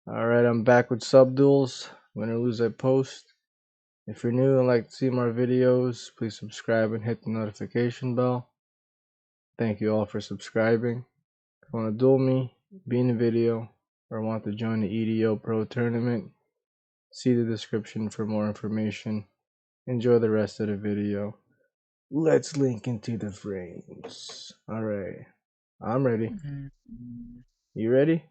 Alright, I'm back with Subduels. Win or lose, I post. If you're new and like to see more videos, please subscribe and hit the notification bell. Thank you all for subscribing. If you want to duel me, be in the video, or want to join the EDO Pro Tournament, see the description for more information. Enjoy the rest of the video. Let's link into the frames. Alright, I'm ready. You ready?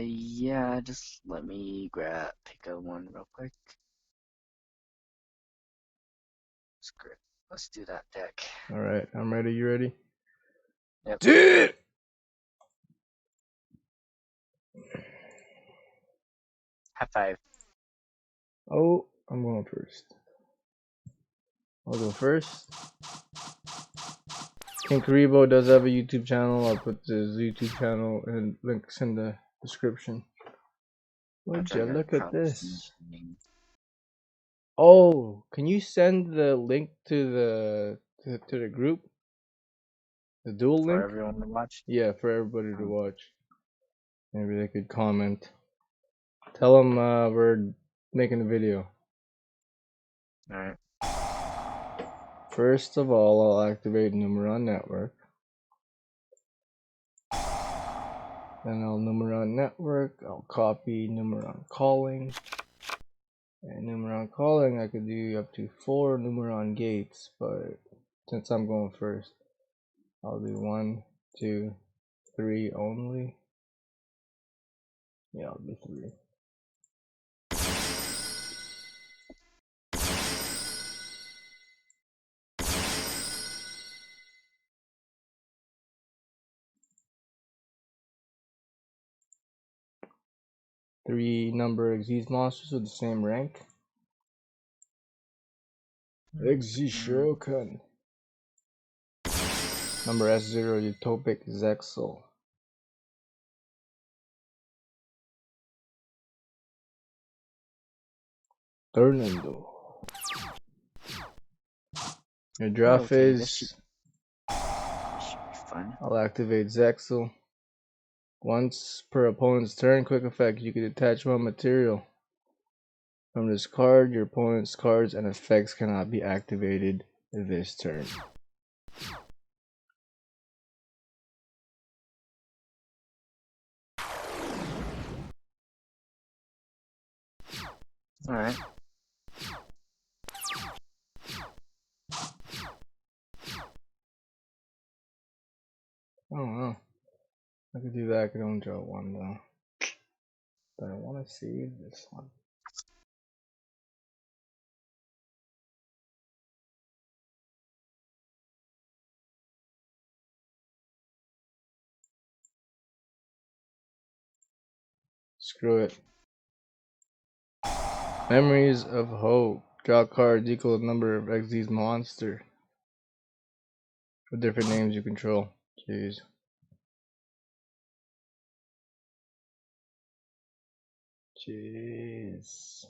Yeah, just let me pick a one real quick. Script. Let's do that deck. Alright, I'm ready. You ready? Yep. Dude! High five. Oh, I'm going first. I'll go first. King Kuriboh does have a YouTube channel. I'll put his YouTube channel and links in the description. Would you look at this? Oh, can you send the link to the group? The duel For link? everyone to watch? Yeah, for everybody to watch. Maybe they could comment. Tell them we're making a video. Alright. First of all, I'll activate Numeron Network. Then I'll Numeron Network. I'll copy Numeron Calling. And Numeron Calling, I could do up to 4 Numeron Gates, but since I'm going first, I'll do 1, 2, 3 only. Yeah, I'll do 3. Three number Xyz monsters with the same rank. Exishokan. Number S0 Utopic Zexel. Fernando. Your draw phase. This should be fun. I'll activate Zexel. Once per opponent's turn, quick effect, you can detach one material. From this card, your opponent's cards and effects cannot be activated this turn. Alright. I don't know. I could do that, I could only draw one though. But I want to save this one. Screw it. Memories of Hope. Draw cards equal to the number of Xyz monster. With different names you control. Jeez. Jeez.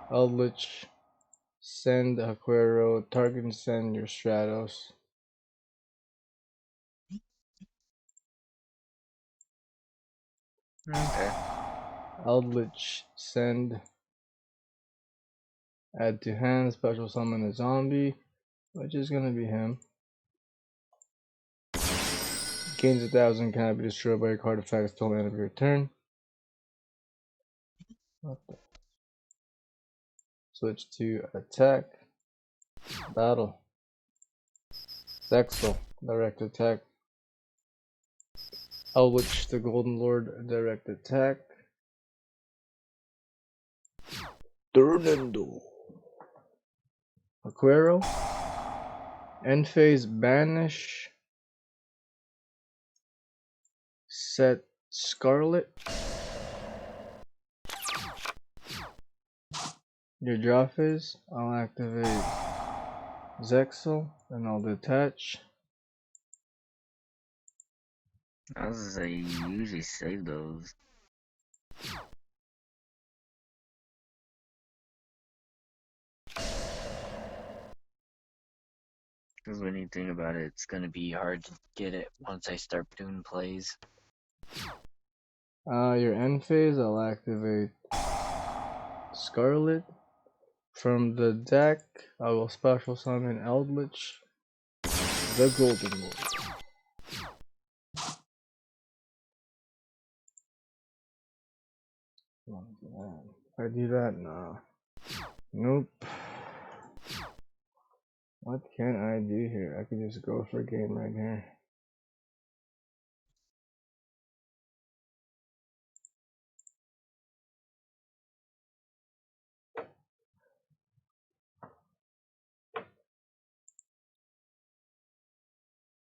Eldritch. Send Aquero. Target and send your Stratos. Okay. Eldritch. Send. Add to hand. Special summon a zombie. Which is gonna be him. Gains 1,000, cannot be destroyed by a card effect until the end of your turn. What the? Switch to attack. Battle. Zexel. Direct attack. Eldritch the Golden Lord. Direct attack. Fernando. Aquero. End phase banish. Set Scarlet. Your draw phase. I'll activate Zexel and I'll detach. I was gonna say, you usually save those. Because when you think about it, it's gonna be hard to get it once I start doing plays. Your end phase, I'll activate Scarlet. From the deck, I will special summon Eldritch, the Golden Lord. If I do that, nah. Nope. What can I do here? I could just go for a game right here.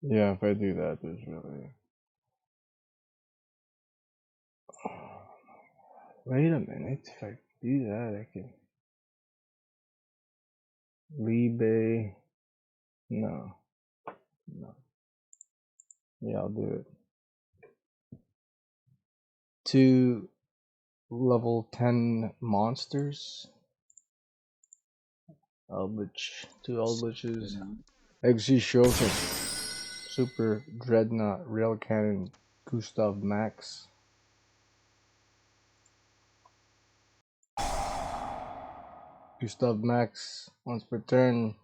Yeah, if I do that, there's really... Wait a minute, if I do that, I can... Libe... No. No. Yeah, I'll do it. 2 level 10 monsters. Eldritch. 2 Eldritches. Yugioh. Super Dreadnought Rail Cannon Gustav Max. Gustav Max, once per turn,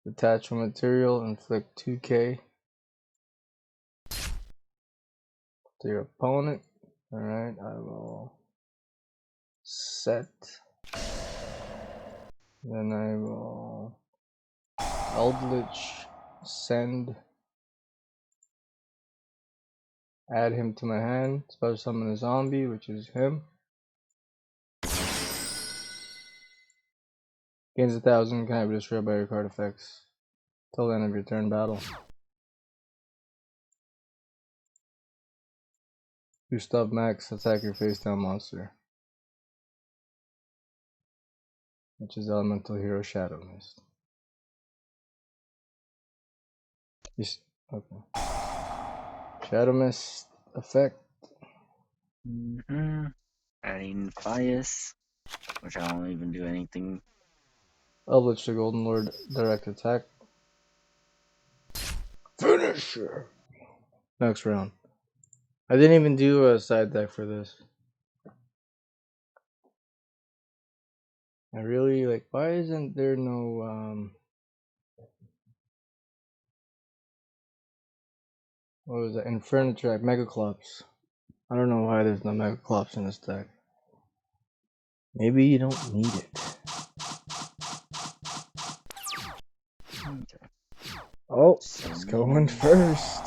detach from material, inflict 2k to your opponent. Alright, I will set. Then I will Eldritch send. Add him to my hand. Special summon a zombie, which is him. Gains 1,000, cannot be destroyed by your card effects till the end of your turn battle. Gustav Max, attack your face down monster, which is Elemental Hero Shadow Mist. Yes, okay. Shadow Mist effect. Adding Bias, which I won't even do anything. Eldritch the Golden Lord, direct attack. Finisher! Next round. I didn't even do a side deck for this. I really like, why isn't there no, what was that? Infernatrack, Megaclops. I don't know why there's no Megaclops in this deck. Maybe you don't need it. Okay. Oh, let's go in first.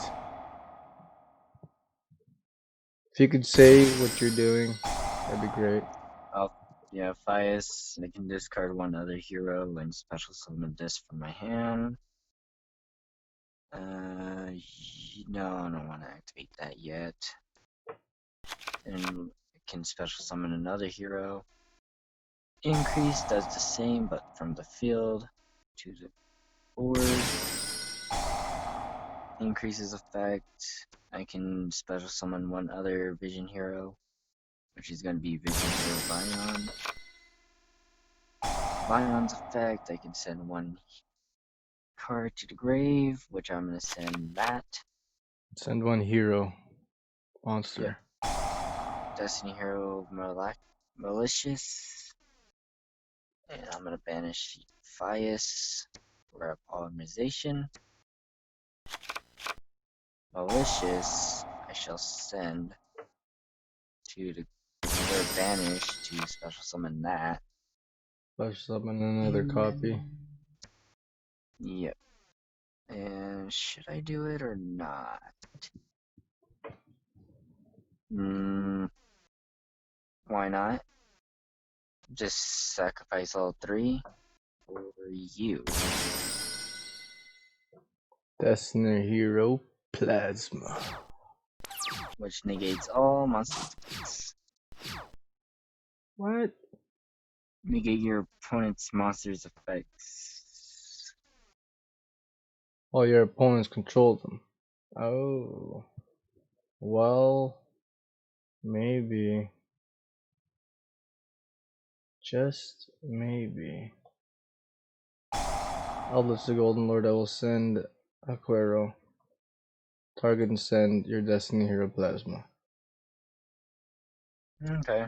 If you could say what you're doing, that'd be great. Yeah, Bias. I can discard one other hero and special summon this from my hand. No, I don't want to activate that yet. And I can special summon another hero. Increase does the same, but from the field to the board. Increases effect. I can special summon one other vision hero, which is going to be Vision Hero Vion. Vion's effect, I can send one card to the grave, which I'm going to send that. Send one hero. Monster. Yeah. Destiny Hero Malicious. And I'm going to banish Fias for polymerization. Malicious, I shall send to the banish to special summon that. Special summon another copy. Yep. And should I do it or not? Why not? Just sacrifice all 3 for you. Destiny Hero Plasma. Which negates all monster effects. What? Negate your opponent's monster's effects. Oh, your opponents control them. Oh. Well, maybe. Just maybe. Eldritch the Golden Lord, I will send Aquero. Target and send your Destiny Hero Plasma. Okay.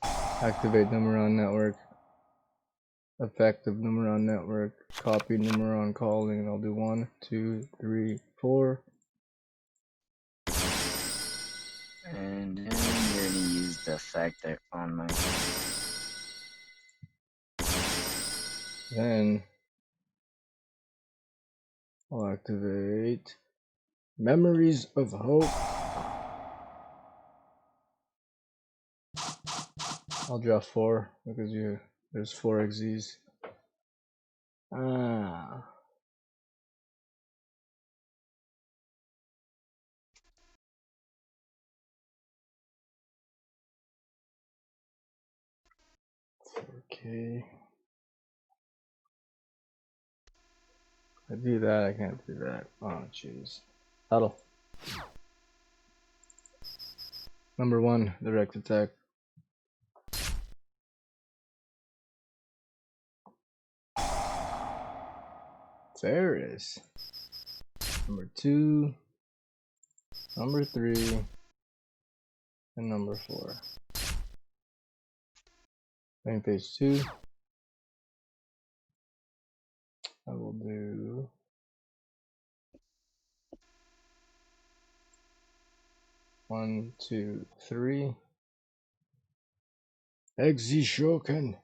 Activate Numeron Network. Effective Numeron Network. Copy Numeron calling, and I'll do 1, 2, 3, 4. And then you're gonna use the effect that on my. Then I'll activate Memories of Hope. I'll draw 4 because there's 4 XZs. Ah. Okay. I do that, I can't do that. Oh, jeez. Huddle. Number 1, direct attack. Ferris. Number 2, number 3, and number 4. Main page 2. I will do 1, 2, 3. Exi Shoken.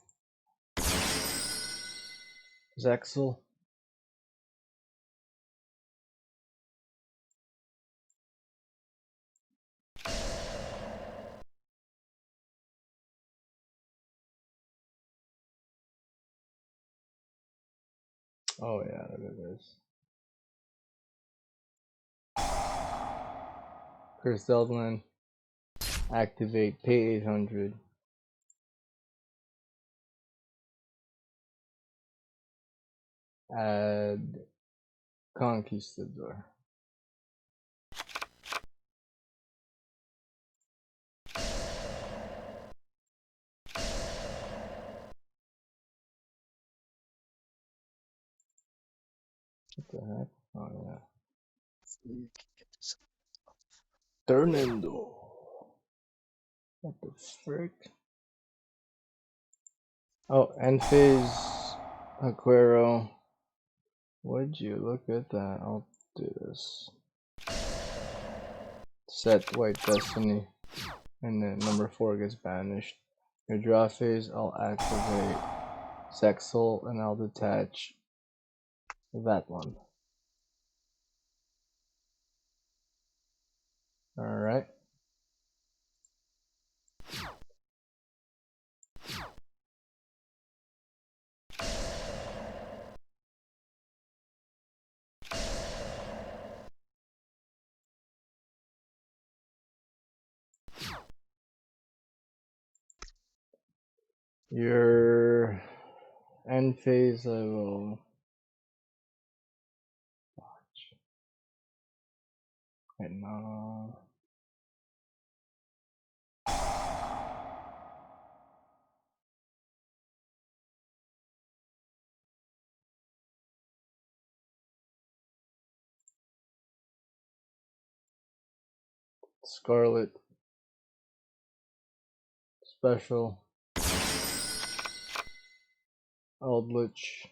Zexel. Oh yeah, look at this. Chris Deldman. Activate, pay 800. Add Conquistador. What the heck? Oh yeah. Turnendo. What the frick? Oh, end phase Aquero. Would you look at that? I'll do this. Set White Destiny. And then number 4 gets banished. Your draw phase, I'll activate Zexal and I'll detach that one. Alright. Your end phase, I will watch. And Scarlet Special Eldritch.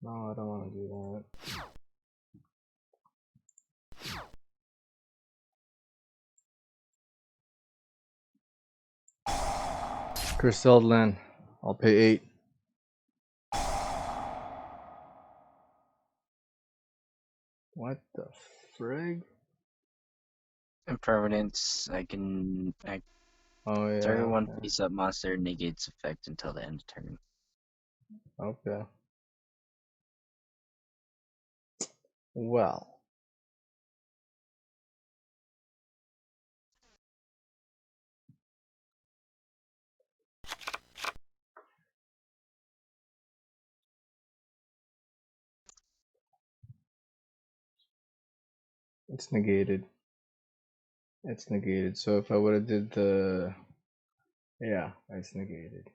No, I don't want to do that. Griseldland, I'll pay 8. What the frig? Impermanence, I can Oh yeah. target one Okay. face-up monster negates effect until the end of turn. Okay. Well. It's negated. It's negated. So if I would have did the... Yeah, it's negated.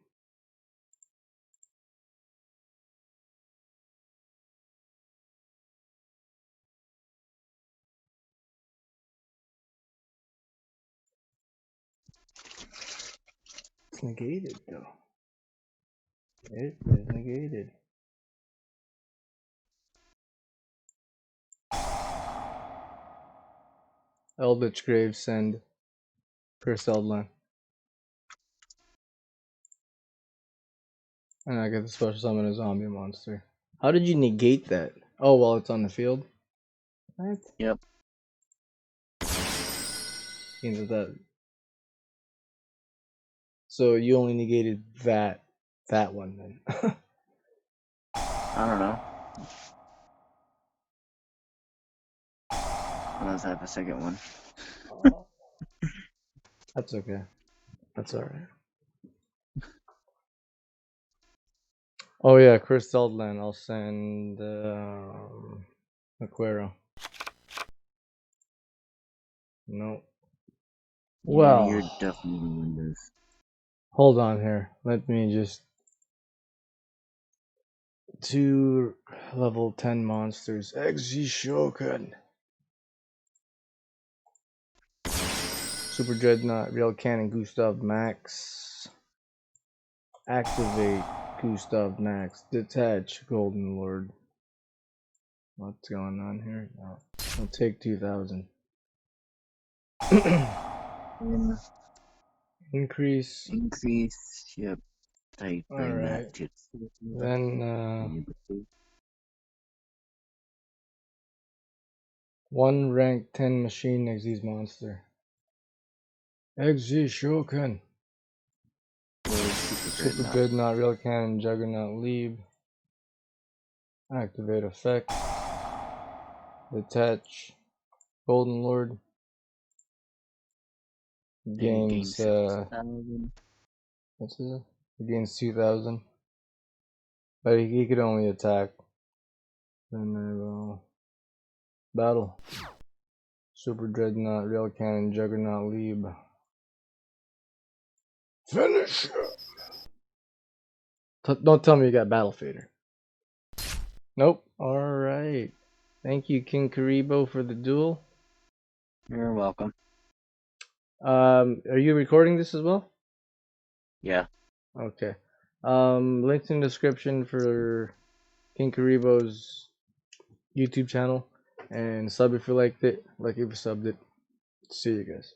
It's negated, though. It is negated. Eldritch Grave, send. Cursed Eldland. And I get the special summon a zombie monster. How did you negate that? Oh, well, it's on the field? What? Yep. That. So you only negated that one then. I don't know. Unless I have a second one. That's okay. That's alright. Oh yeah, Cursed Eldland. I'll send Aquero. No. Yeah, you're Well, definitely gonna win this. hold on here. Let me just... 2 level 10 monsters. Shogun. Super Dreadnought, Real Cannon, Gustav Max. Activate Gustav Max. Detach Golden Lord. What's going on here? No. I'll take 2,000. Increase. Increase. Yep. I bring that Alright. to. Then, 1 rank 10 machine Exy's monster. Exy Shogun. Super Dreadnought, Real Cannon, Juggernaut, Leave. Activate effect. Detach. Golden Lord. Gains, 6,000. what's it? Gains 2,000. But he could only attack. Then I will battle. Super Dreadnought, Real Cannon, Juggernaut, Leave. Finish! Don't tell me you got Battle Fader. Nope. Alright. Thank you, King Kuriboh, for the duel. You're welcome. Are you recording this as well? Yeah. Okay. Links in the description for King Kuriboh's YouTube channel. And sub if you liked it. Like if you subbed it. See you guys.